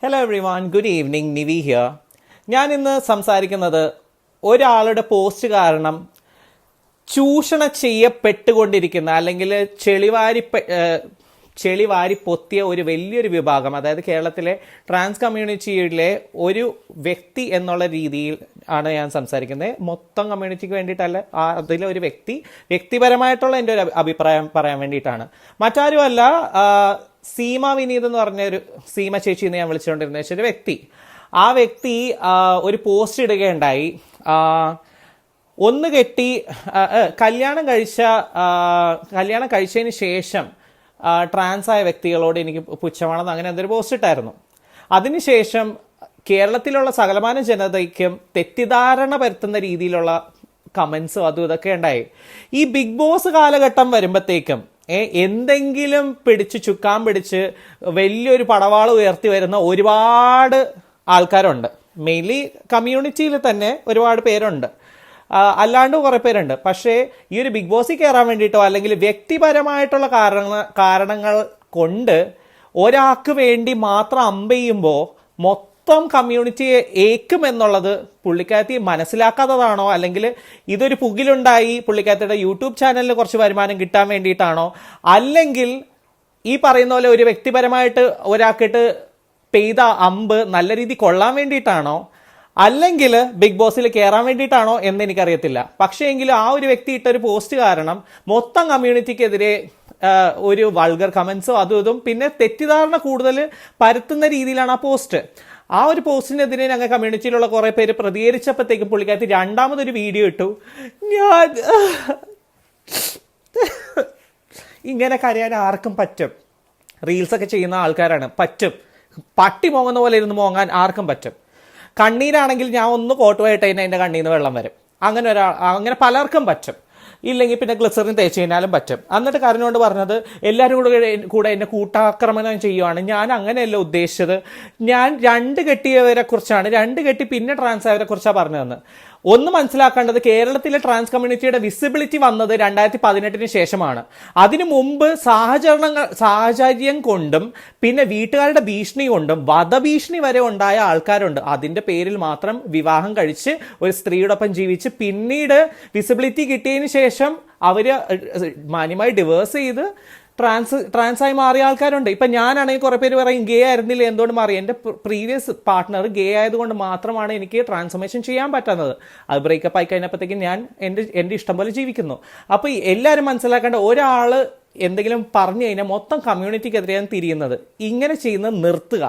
Hello every one, good evening. Nivi here. ഞാൻ ഇന്ന് സംസാരിക്കുന്നത് ഒരാളുടെ പോസ്റ്റ് കാരണം ചൂഷണം ചെയ്യപ്പെട്ടുകൊണ്ടിരിക്കുന്ന അല്ലെങ്കിൽ ചെളിവാരി പൊത്തിയ ഒരു വലിയൊരു വിഭാഗം, അതായത് കേരളത്തിലെ ട്രാൻസ് കമ്മ്യൂണിറ്റിയിലെ ഒരു വ്യക്തി എന്നുള്ള രീതിയിൽ ആണ് ഞാൻ സംസാരിക്കുന്നത്. മൊത്തം കമ്മ്യൂണിറ്റിക്ക് വേണ്ടിയിട്ടല്ല, അതിലെ ഒരു വ്യക്തിപരമായിട്ടുള്ള എൻ്റെ ഒരു അഭിപ്രായം പറയാൻ വേണ്ടിയിട്ടാണ്. മറ്റാരുമല്ല, സീമ വിനീത് എന്ന് പറഞ്ഞൊരു സീമ ചേച്ചി എന്ന് ഞാൻ വിളിച്ചുകൊണ്ടിരുന്ന ഒരു വ്യക്തി. ആ വ്യക്തി ഒരു പോസ്റ്റ് ഇടുകയുണ്ടായി. കല്യാണം കഴിച്ചതിന് ശേഷം ട്രാൻസ് ആയ വ്യക്തികളോട് എനിക്ക് പുച്ഛമാണെന്ന് അങ്ങനെ എന്തൊരു പോസ്റ്റ് ഇട്ടായിരുന്നു. അതിനുശേഷം കേരളത്തിലുള്ള സകലമാന ജനതയ്ക്കും തെറ്റിദ്ധാരണ പരത്തുന്ന രീതിയിലുള്ള കമൻസും അതും ഇതൊക്കെ ഉണ്ടായി. ഈ ബിഗ് ബോസ് കാലഘട്ടം വരുമ്പോഴത്തേക്കും എന്തെങ്കിലും ചുക്കാൻ പിടിച്ച് വലിയൊരു പടവാള് ഉയർത്തി വരുന്ന ഒരുപാട് ആൾക്കാരുണ്ട്. മെയിൻലി കമ്മ്യൂണിറ്റിയിൽ തന്നെ ഒരുപാട് പേരുണ്ട്, അല്ലാണ്ട് കുറെ പേരുണ്ട്. പക്ഷേ ഈ ഒരു ബിഗ് ബോസിൽ കയറാൻ വേണ്ടിയിട്ടോ അല്ലെങ്കിൽ വ്യക്തിപരമായിട്ടുള്ള കാരണങ്ങൾ കൊണ്ട് ഒരാൾക്ക് വേണ്ടി മാത്രം അമ്പെയ്യുമ്പോൾ മൊത്തം കമ്മ്യൂണിറ്റിയെ ഏക്കുമെന്നുള്ളത് പുള്ളിക്കാരത്തി മനസ്സിലാക്കാത്തതാണോ, അല്ലെങ്കിൽ ഇതൊരു പുകിലുണ്ടായി പുള്ളിക്കാരത്തിയുടെ യൂട്യൂബ് ചാനലിൽ കുറച്ച് വരുമാനം കിട്ടാൻ വേണ്ടിയിട്ടാണോ, അല്ലെങ്കിൽ ഈ പറയുന്ന പോലെ ഒരു വ്യക്തിപരമായിട്ട് ഒരാൾക്കിട്ട് പെയ്ത അമ്പ് നല്ല രീതി കൊള്ളാൻ വേണ്ടിയിട്ടാണോ, അല്ലെങ്കിൽ ബിഗ് ബോസിൽ കയറാൻ വേണ്ടിയിട്ടാണോ എന്ന് എനിക്കറിയത്തില്ല. പക്ഷേ എങ്കിലും ആ ഒരു വ്യക്തി ഇട്ടൊരു പോസ്റ്റ് കാരണം മൊത്തം കമ്മ്യൂണിറ്റിക്കെതിരെ ഒരു വൾഗർ കമൻസും അതും ഇതും, പിന്നെ തെറ്റിദ്ധാരണ കൂടുതൽ പരത്തുന്ന രീതിയിലാണ് ആ പോസ്റ്റ്. ആ ഒരു പോസ്റ്റിനെതിരെ ഞങ്ങൾ കമ്മ്യൂണിറ്റിയിലുള്ള കുറെ പേര് പ്രതികരിച്ചപ്പോഴത്തേക്കും പുള്ളിക്കാരത്തി രണ്ടാമതൊരു വീഡിയോ ഇട്ടു. ഞാൻ ഇങ്ങനെ കരയാൻ ആർക്കും പറ്റും. റീൽസൊക്കെ ചെയ്യുന്ന ആൾക്കാരാണ്, പറ്റും. പട്ടി മോങ്ങുന്ന പോലെ ഇരുന്ന് മോങ്ങാൻ ആർക്കും പറ്റും. കണ്ണീരാണെങ്കിൽ ഞാൻ ഒന്ന് കോട്ടുമായിട്ട് കഴിഞ്ഞാൽ എൻ്റെ കണ്ണീന്ന് വെള്ളം വരും. അങ്ങനെ പലർക്കും പറ്റും. ഇല്ലെങ്കിൽ പിന്നെ ഗ്ലിസറിൻ തേച്ച് കഴിഞ്ഞാലും പറ്റും. എന്നിട്ട് കരഞ്ഞുകൊണ്ട് പറഞ്ഞത് എല്ലാവരും കൂടെ എന്നെ കൂട്ടാക്രമണം ചെയ്യുവാണ്. ഞാൻ അങ്ങനെയല്ല ഉദ്ദേശിച്ചത്. ഞാൻ 2 കെട്ടിയവരെ കുറിച്ചാണ്, 2 കെട്ടി പിന്നെ ട്രാൻസ് ആയവരെ കുറിച്ചാണ് പറഞ്ഞതെന്ന്. ഒന്ന് മനസ്സിലാക്കേണ്ടത്, കേരളത്തിലെ ട്രാൻസ് കമ്മ്യൂണിറ്റിയുടെ വിസിബിലിറ്റി വന്നത് 2018 ശേഷമാണ്. അതിനു മുമ്പ് സാഹചര്യം കൊണ്ടും പിന്നെ വീട്ടുകാരുടെ ഭീഷണി കൊണ്ടും വധഭീഷണി വരെ ഉണ്ടായ ആൾക്കാരുണ്ട്. അതിന്റെ പേരിൽ മാത്രം വിവാഹം കഴിച്ച് ഒരു സ്ത്രീയോടൊപ്പം ജീവിച്ച് പിന്നീട് വിസിബിലിറ്റി കിട്ടിയതിന് ശേഷം അവര് മാന്യമായി ഡിവേഴ്സ് ചെയ്ത് ട്രാൻസായി മാറിയ ആൾക്കാരുണ്ട്. ഇപ്പം ഞാനാണെങ്കിൽ കുറേ പേര് പറയും ഗേ ആയിരുന്നില്ല, എന്തുകൊണ്ട് മാറി? എൻ്റെ പ്രീവിയസ് പാർട്ട്ണർ ഗേ ആയതുകൊണ്ട് മാത്രമാണ് എനിക്ക് ട്രാൻസ്ഫോർമേഷൻ ചെയ്യാൻ പറ്റുന്നത്. അത് ബ്രേക്കപ്പ് ആയി കഴിഞ്ഞപ്പോഴത്തേക്കും ഞാൻ എൻ്റെ ഇഷ്ടം പോലെ ജീവിക്കുന്നു. അപ്പോൾ എല്ലാവരും മനസ്സിലാക്കേണ്ട, ഒരാൾ എന്തെങ്കിലും പറഞ്ഞു കഴിഞ്ഞാൽ മൊത്തം കമ്മ്യൂണിറ്റിക്കെതിരെയാണ് തിരിയുന്നത്. ഇങ്ങനെ ചെയ്യുന്നത് നിർത്തുക.